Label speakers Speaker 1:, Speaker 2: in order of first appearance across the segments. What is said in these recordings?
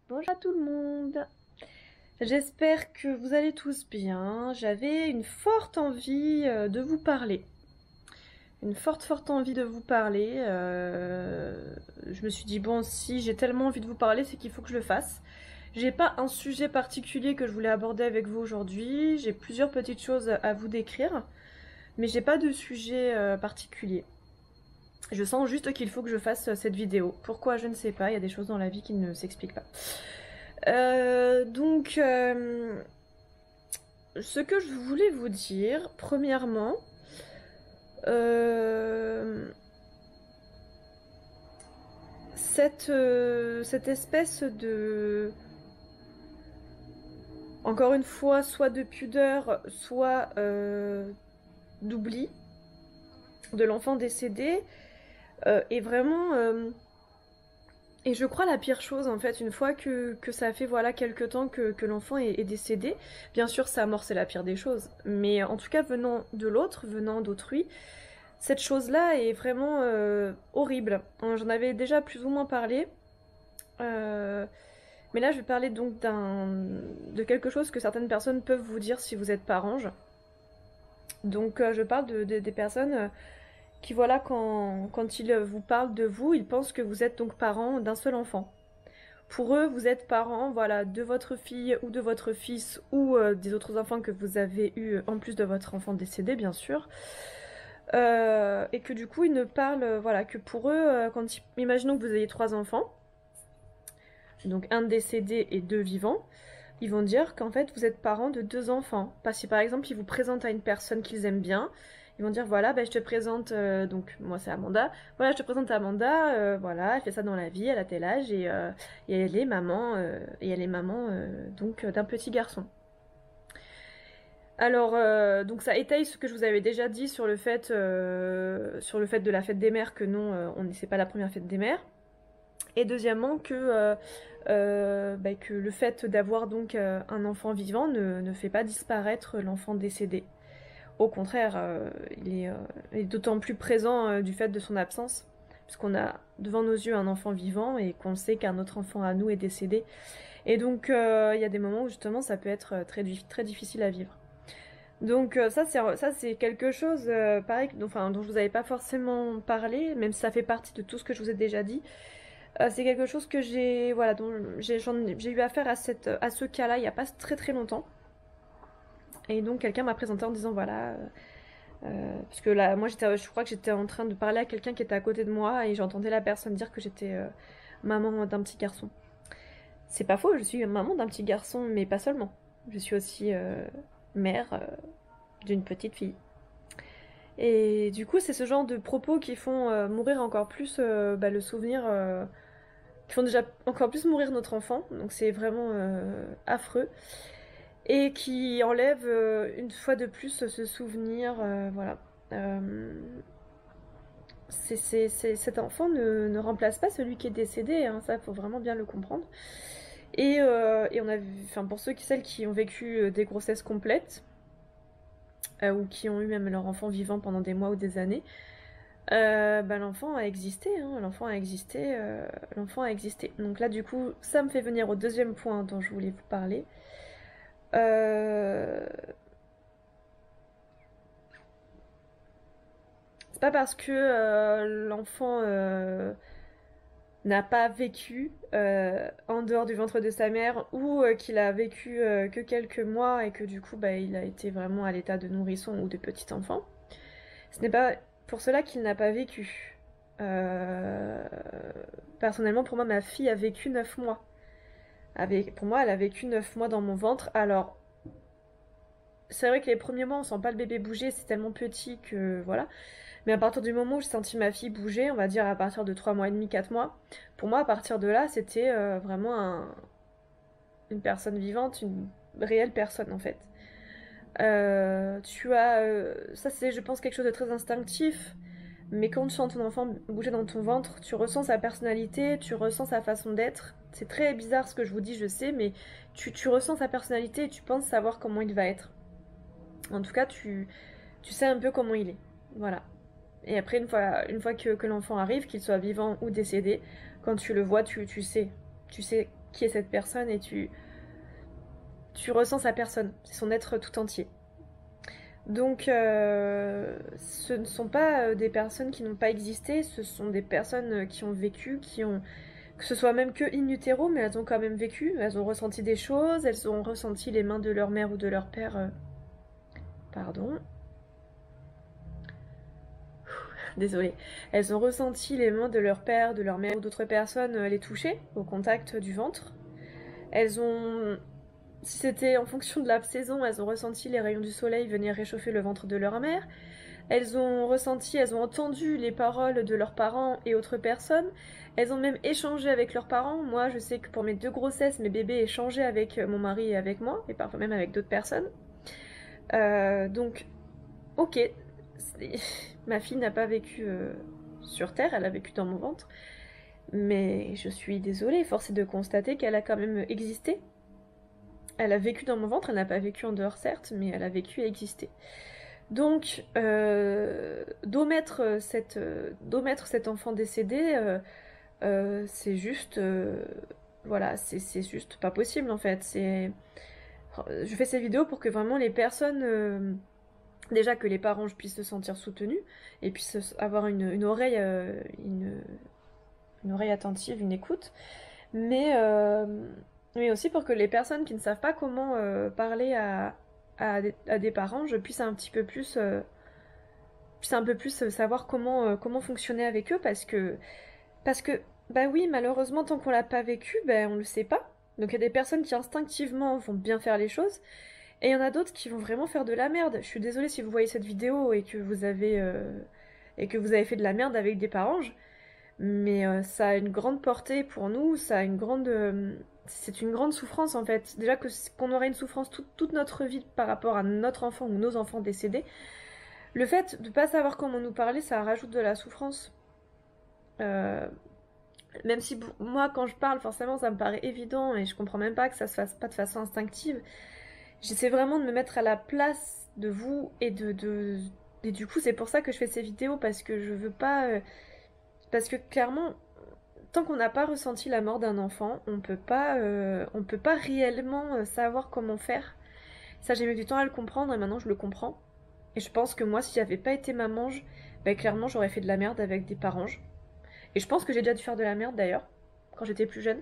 Speaker 1: Bonjour à tout le monde. J'espère que vous allez tous bien. J'avais une forte envie de vous parler. Une forte envie de vous parler. Je me suis dit, bon, si j'ai tellement envie de vous parler, c'est qu'il faut que je le fasse. J'ai pas un sujet particulier que je voulais aborder avec vous aujourd'hui. J'ai plusieurs petites choses à vous décrire. Mais j'ai pas de sujet particulier. Je sens juste qu'il faut que je fasse cette vidéo. Pourquoi, je ne sais pas. Il y a des choses dans la vie qui ne s'expliquent pas. Ce que je voulais vous dire, premièrement, euh, cette espèce de, encore une fois, soit de pudeur, soit d'oubli de l'enfant décédé, est vraiment, et je crois la pire chose en fait, une fois que ça fait voilà quelque temps que l'enfant est décédé, bien sûr sa mort c'est la pire des choses, mais en tout cas venant de l'autre, venant d'autrui, cette chose-là est vraiment horrible. J'en avais déjà plus ou moins parlé, euh, mais là je vais parler donc de quelque chose que certaines personnes peuvent vous dire si vous êtes parents. Donc je parle des personnes qui voilà quand ils vous parlent de vous, ils pensent que vous êtes donc parents d'un seul enfant. Pour eux, vous êtes parents, voilà, de votre fille ou de votre fils ou des autres enfants que vous avez eus en plus de votre enfant décédé, bien sûr. Et que du coup, ils ne parlent, voilà, que pour eux, imaginons que vous ayez 3 enfants, donc un décédé et 2 vivants, ils vont dire qu'en fait, vous êtes parents de 2 enfants. Parce que si par exemple, ils vous présentent à une personne qu'ils aiment bien, ils vont dire voilà, ben, je te présente, donc moi c'est Amanda, voilà, je te présente Amanda, voilà, elle fait ça dans la vie, elle a tel âge et elle est maman donc d'un petit garçon. Alors, donc ça étaye ce que je vous avais déjà dit sur le fait de la fête des mères, que non, c'est pas la première fête des mères. Et deuxièmement, que le fait d'avoir donc un enfant vivant ne fait pas disparaître l'enfant décédé. Au contraire, il est d'autant plus présent du fait de son absence, puisqu'on a devant nos yeux un enfant vivant et qu'on sait qu'un autre enfant à nous est décédé. Et donc, il y a des moments où justement ça peut être très difficile à vivre. Donc ça c'est quelque chose pareil enfin, dont je vous avais pas forcément parlé, même si ça fait partie de tout ce que je vous ai déjà dit. C'est quelque chose que j'ai voilà dont j'ai eu affaire à ce cas-là il y a pas très longtemps. Et donc quelqu'un m'a présenté en disant voilà parce que là moi je crois que j'étais en train de parler à quelqu'un qui était à côté de moi et j'entendais la personne dire que j'étais maman d'un petit garçon. C'est pas faux, je suis maman d'un petit garçon, mais pas seulement. Je suis aussi mère d'une petite fille. Et du coup, c'est ce genre de propos qui font mourir encore plus le souvenir, qui font déjà encore plus mourir notre enfant. Donc c'est vraiment affreux. Et qui enlèvent une fois de plus ce souvenir, voilà. Euh, cet enfant ne remplace pas celui qui est décédé, hein, ça faut vraiment bien le comprendre. Et on a vu, enfin pour celles qui ont vécu des grossesses complètes, ou qui ont eu même leur enfant vivant pendant des mois ou des années, l'enfant a existé, hein, l'enfant a existé. Donc là, du coup, ça me fait venir au deuxième point dont je voulais vous parler. Euh... C'est pas parce que l'enfant n'a pas vécu en dehors du ventre de sa mère ou qu'il a vécu que quelques mois et que du coup, il a été vraiment à l'état de nourrisson ou de petit enfant. Ce n'est pas pour cela qu'il n'a pas vécu. Euh, Personnellement, pour moi, ma fille a vécu 9 mois. Pour moi, elle a vécu 9 mois dans mon ventre. Alors, c'est vrai que les premiers mois, on sent pas le bébé bouger, c'est tellement petit que voilà. Mais à partir du moment où j'ai senti ma fille bouger, on va dire à partir de 3 mois et demi, 4 mois, pour moi, à partir de là, c'était vraiment une personne vivante, une réelle personne en fait. Ça c'est, je pense, quelque chose de très instinctif. Mais quand tu sens ton enfant bouger dans ton ventre, tu ressens sa personnalité, tu ressens sa façon d'être. C'est très bizarre ce que je vous dis, je sais, mais tu ressens sa personnalité et tu penses savoir comment il va être. En tout cas, tu sais un peu comment il est. Voilà. Et après, une fois que l'enfant arrive, qu'il soit vivant ou décédé, quand tu le vois, tu sais. Tu sais qui est cette personne et tu ressens sa personne, c'est son être tout entier. Donc ce ne sont pas des personnes qui n'ont pas existé, ce sont des personnes qui ont vécu, que ce soit même que in utero, mais elles ont quand même vécu, elles ont ressenti des choses, elles ont ressenti les mains de leur mère ou de leur père, pardon, désolée, elles ont ressenti les mains de leur père, de leur mère ou d'autres personnes les toucher au contact du ventre. Elles ont, si c'était en fonction de la saison, elles ont ressenti les rayons du soleil venir réchauffer le ventre de leur mère. Elles ont ressenti, elles ont entendu les paroles de leurs parents et autres personnes. Elles ont même échangé avec leurs parents. Moi, je sais que pour mes 2 grossesses, mes bébés échangeaient avec mon mari et avec moi, et parfois même avec d'autres personnes. Donc, ok, ma fille n'a pas vécu sur Terre, elle a vécu dans mon ventre. Mais je suis désolée, force est de constater qu'elle a quand même existé. Elle a vécu dans mon ventre, elle n'a pas vécu en dehors certes, mais elle a vécu et existé. Donc, d'omettre cet enfant décédé, c'est juste, voilà, c'est juste pas possible en fait. Je fais ces vidéos pour que vraiment les personnes, déjà que les parents puissent se sentir soutenus et puissent avoir une oreille, une oreille attentive, une écoute, mais, mais aussi pour que les personnes qui ne savent pas comment parler à des parents, je puisse un petit peu plus, savoir comment fonctionner avec eux, parce que, bah oui, malheureusement, tant qu'on l'a pas vécu, ben on le sait pas. Donc il y a des personnes qui instinctivement vont bien faire les choses, et il y en a d'autres qui vont vraiment faire de la merde. Je suis désolée si vous voyez cette vidéo et que vous avez fait de la merde avec des parents. Mais ça a une grande portée pour nous, ça a une grande... c'est une grande souffrance en fait. Déjà qu'on aurait une souffrance toute notre vie par rapport à notre enfant ou nos enfants décédés. Le fait de ne pas savoir comment nous parler, ça rajoute de la souffrance. Euh, Même si moi quand je parle, forcément ça me paraît évident et je comprends même pas que ça se fasse pas de façon instinctive. J'essaie vraiment de me mettre à la place de vous et du coup c'est pour ça que je fais ces vidéos parce que je veux pas... Parce que clairement, tant qu'on n'a pas ressenti la mort d'un enfant, on peut pas réellement savoir comment faire. Ça, j'ai mis du temps à le comprendre et maintenant je le comprends. Et je pense que moi, si j'avais pas été maman, bah, clairement, j'aurais fait de la merde avec des parents. Et je pense que j'ai déjà dû faire de la merde d'ailleurs, quand j'étais plus jeune,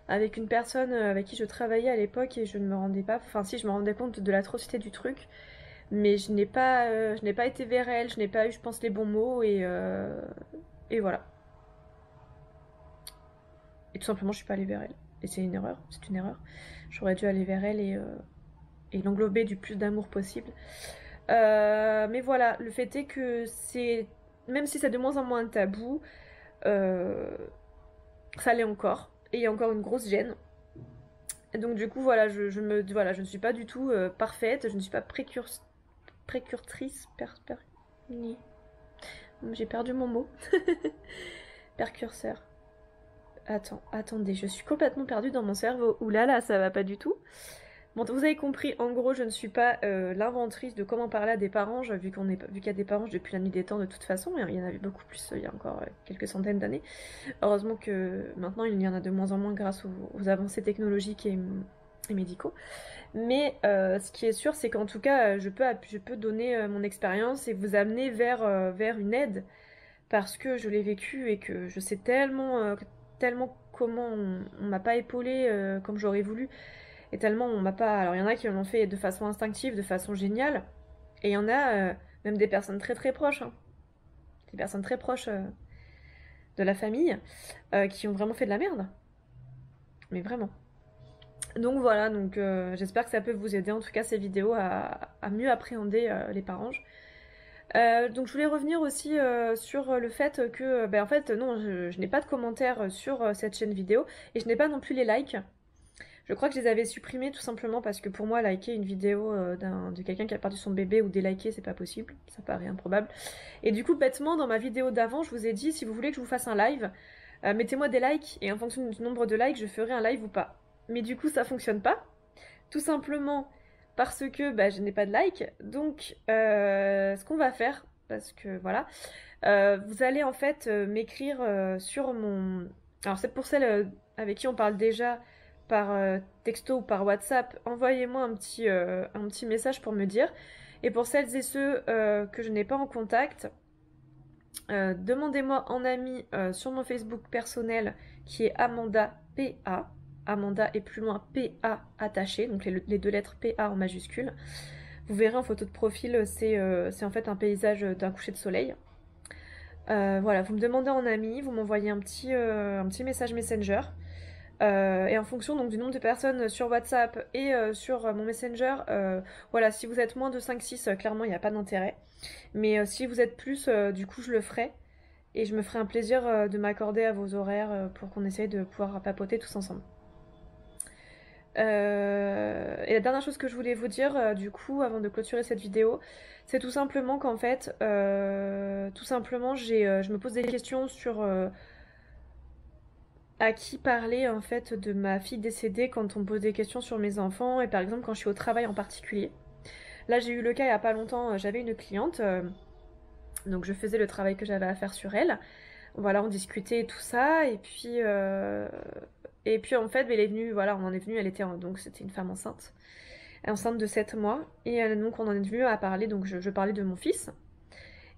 Speaker 1: avec une personne avec qui je travaillais à l'époque et je ne me rendais pas, enfin si, je me rendais compte de l'atrocité du truc, mais je n'ai pas été vers elle, je n'ai pas eu, je pense, les bons mots et voilà. Et tout simplement, je suis pas allée vers elle. Et c'est une erreur, c'est une erreur. J'aurais dû aller vers elle et l'englober du plus d'amour possible. Mais voilà, le fait est que c'est... Même si c'est de moins en moins un tabou, euh, ça l'est encore. Et il y a encore une grosse gêne. Et donc du coup, voilà, voilà, je ne suis pas du tout parfaite, je ne suis pas précurtrice... J'ai perdu mon mot. Percurseur. Attendez, je suis complètement perdue dans mon cerveau. Ouh là là, ça va pas du tout. Bon, vous avez compris, en gros, je ne suis pas l'inventrice de comment parler à des parents, vu qu'il y a des parents depuis la nuit des temps de toute façon, il y en avait beaucoup plus il y a encore quelques centaines d'années. Heureusement que maintenant, il y en a de moins en moins grâce aux avancées technologiques et médicaux. Mais ce qui est sûr, c'est qu'en tout cas, je peux donner mon expérience et vous amener vers une aide, parce que je l'ai vécu et que je sais tellement comment on m'a pas épaulé comme j'aurais voulu. Et tellement on m'a pas... Alors il y en a qui l'ont fait de façon instinctive, de façon géniale. Et il y en a même des personnes très très proches, hein, des personnes très proches de la famille, qui ont vraiment fait de la merde. Mais vraiment. Donc voilà, donc j'espère que ça peut vous aider en tout cas ces vidéos à mieux appréhender les parents. Donc je voulais revenir aussi sur le fait que, ben, en fait non, je n'ai pas de commentaires sur cette chaîne vidéo et je n'ai pas non plus les likes. Je crois que je les avais supprimés tout simplement parce que pour moi, liker une vidéo de quelqu'un qui a perdu son bébé ou déliker, c'est pas possible. Ça paraît improbable. Et du coup, bêtement, dans ma vidéo d'avant, je vous ai dit, si vous voulez que je vous fasse un live, mettez-moi des likes et en fonction du nombre de likes, je ferai un live ou pas. Mais du coup, ça fonctionne pas. Tout simplement parce que bah, je n'ai pas de likes. Donc, ce qu'on va faire, parce que voilà, vous allez en fait m'écrire sur mon... Alors c'est pour celles avec qui on parle déjà par texto ou par WhatsApp, envoyez-moi un petit message pour me dire. Et pour celles et ceux que je n'ai pas en contact, demandez-moi en ami sur mon Facebook personnel qui est Amanda PA. Amanda et plus loin PA attaché, donc les deux lettres PA en majuscule. Vous verrez en photo de profil, c'est en fait un paysage d'un coucher de soleil. Voilà, vous me demandez en ami, vous m'envoyez un petit message Messenger. Et en fonction donc du nombre de personnes sur WhatsApp et sur mon Messenger, voilà, si vous êtes moins de 5-6, clairement il n'y a pas d'intérêt. Mais si vous êtes plus, du coup je le ferai. Et je me ferai un plaisir de m'accorder à vos horaires pour qu'on essaye de pouvoir papoter tous ensemble. Et la dernière chose que je voulais vous dire, du coup, avant de clôturer cette vidéo, c'est tout simplement qu'en fait, tout simplement, je me pose des questions sur à qui parler en fait de ma fille décédée quand on me pose des questions sur mes enfants et par exemple quand je suis au travail en particulier. Là, j'ai eu le cas il y a pas longtemps, j'avais une cliente, donc je faisais le travail que j'avais à faire sur elle. Voilà, on discutait et tout ça, et puis en fait, elle est venue, voilà, on en est venu, donc c'était une femme enceinte de 7 mois, et donc on en est venu à parler, donc je parlais de mon fils,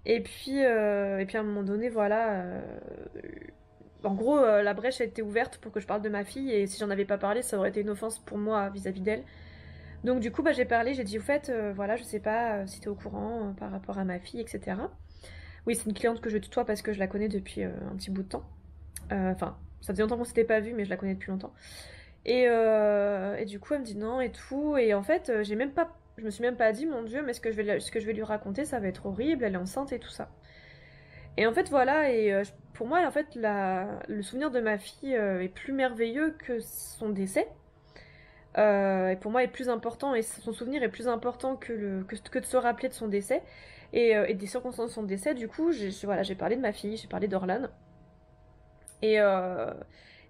Speaker 1: et puis à un moment donné, voilà, en gros, la brèche a été ouverte pour que je parle de ma fille, et si j'en avais pas parlé, ça aurait été une offense pour moi vis-à-vis d'elle. Donc du coup, bah, j'ai parlé, j'ai dit, au fait, voilà, je sais pas si t'es au courant par rapport à ma fille, etc. Oui, c'est une cliente que je tutoie parce que je la connais depuis un petit bout de temps. Enfin, ça faisait longtemps qu'on s'était pas vu, mais je la connais depuis longtemps. Et du coup, elle me dit non et tout. Et en fait, je me suis même pas dit, mon Dieu, mais ce que je vais lui raconter, ça va être horrible. Elle est enceinte et tout ça. Et en fait, voilà. Pour moi, en fait, le souvenir de ma fille est plus merveilleux que son décès. Et pour moi, est plus important et son souvenir est plus important que de se rappeler de son décès et des circonstances de son décès. Du coup, voilà, j'ai parlé de ma fille, j'ai parlé d'Orlan. Et, euh,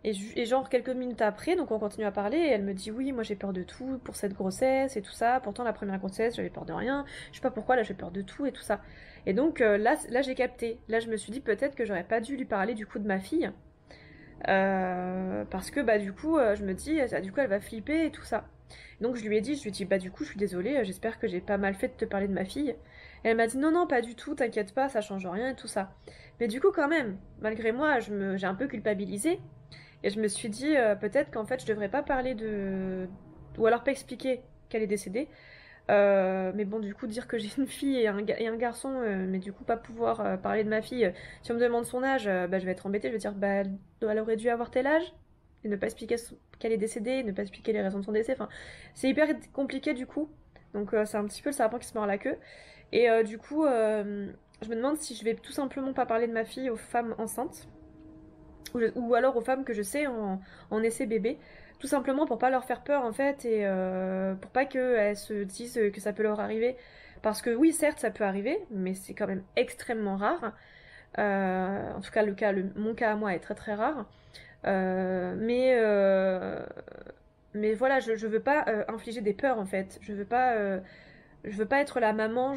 Speaker 1: et genre quelques minutes après, donc on continue à parler, et elle me dit oui, moi j'ai peur de tout pour cette grossesse et tout ça. Pourtant la première grossesse, j'avais peur de rien. Je sais pas pourquoi, là j'ai peur de tout et tout ça. Et donc là j'ai capté. Là je me suis dit peut-être que j'aurais pas dû lui parler du coup de ma fille. Parce que bah du coup je me dis du coup elle va flipper et tout ça. Donc je lui ai dit bah du coup je suis désolée, j'espère que j'ai pas mal fait de te parler de ma fille. Et elle m'a dit non non pas du tout, t'inquiète pas, ça change rien et tout ça. Mais du coup quand même, malgré moi j'ai un peu culpabilisé et je me suis dit peut-être qu'en fait je devrais pas parler de ou alors pas expliquer qu'elle est décédée. Mais bon, du coup, dire que j'ai une fille et un garçon, mais du coup, pas pouvoir parler de ma fille. Si on me demande son âge, bah, je vais être embêtée. Je vais dire, bah, elle aurait dû avoir tel âge. Et ne pas expliquer qu'elle est décédée, ne pas expliquer les raisons de son décès. Enfin, c'est hyper compliqué du coup. Donc, c'est un petit peu le serpent qui se mord la queue. Et du coup, je me demande si je vais tout simplement pas parler de ma fille aux femmes enceintes. Ou alors aux femmes que je sais en essai bébé. Tout simplement pour pas leur faire peur en fait et pour pas qu'elles se disent que ça peut leur arriver. Parce que oui, certes, ça peut arriver, mais c'est quand même extrêmement rare. En tout cas, mon cas à moi est très très rare. Euh, mais, euh, mais voilà, je veux pas infliger des peurs en fait. Je veux pas être la maman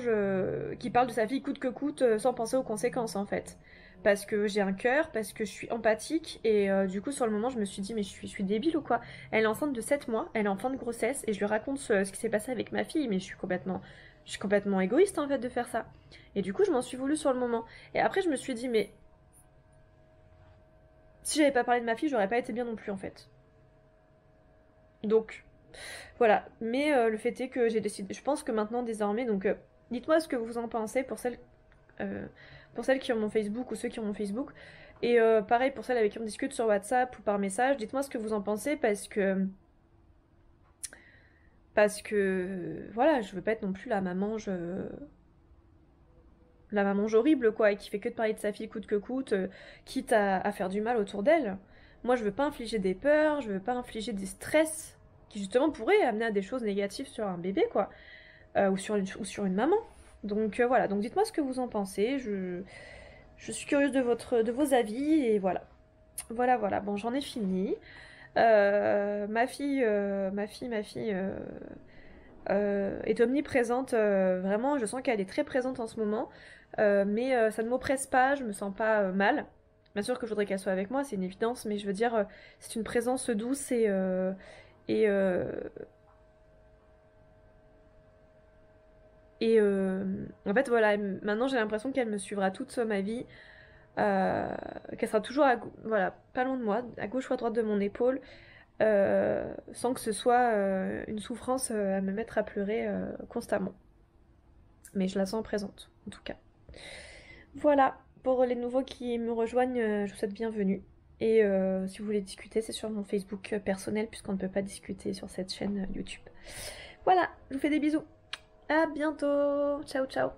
Speaker 1: qui parle de sa fille coûte que coûte sans penser aux conséquences en fait. Parce que j'ai un cœur, parce que je suis empathique et du coup sur le moment je me suis dit mais je suis débile ou quoi? Elle est enceinte de 7 mois, elle est en fin de grossesse et je lui raconte ce qui s'est passé avec ma fille mais je suis complètement égoïste en fait de faire ça. Et du coup je m'en suis voulu sur le moment. Et après je me suis dit mais si j'avais pas parlé de ma fille j'aurais pas été bien non plus en fait. Donc voilà, mais le fait est que j'ai décidé, je pense que maintenant désormais, donc dites-moi ce que vous en pensez euh, pour celles qui ont mon Facebook ou ceux qui ont mon Facebook, et pareil pour celles avec qui on discute sur WhatsApp ou par message, dites-moi ce que vous en pensez parce que voilà, je veux pas être non plus la maman horrible quoi, et qui fait que de parler de sa fille coûte que coûte, quitte à faire du mal autour d'elle. Moi je veux pas infliger des peurs, je veux pas infliger des stress qui justement pourraient amener à des choses négatives sur un bébé quoi. Ou sur une maman. Donc voilà, donc dites-moi ce que vous en pensez. Je suis curieuse de vos avis et voilà. Voilà. Bon, j'en ai fini. Ma fille est omniprésente. Vraiment, je sens qu'elle est très présente en ce moment. Mais ça ne m'oppresse pas, je me sens pas mal. Bien sûr que je voudrais qu'elle soit avec moi, c'est une évidence, mais je veux dire, c'est une présence douce et, euh, en fait, voilà, maintenant j'ai l'impression qu'elle me suivra toute ma vie, qu'elle sera toujours, voilà, pas loin de moi, à gauche ou à droite de mon épaule, sans que ce soit une souffrance à me mettre à pleurer constamment. Mais je la sens présente, en tout cas. Voilà, pour les nouveaux qui me rejoignent, je vous souhaite bienvenue. Et si vous voulez discuter, c'est sur mon Facebook personnel, puisqu'on ne peut pas discuter sur cette chaîne YouTube. Voilà, je vous fais des bisous. À bientôt. Ciao, ciao.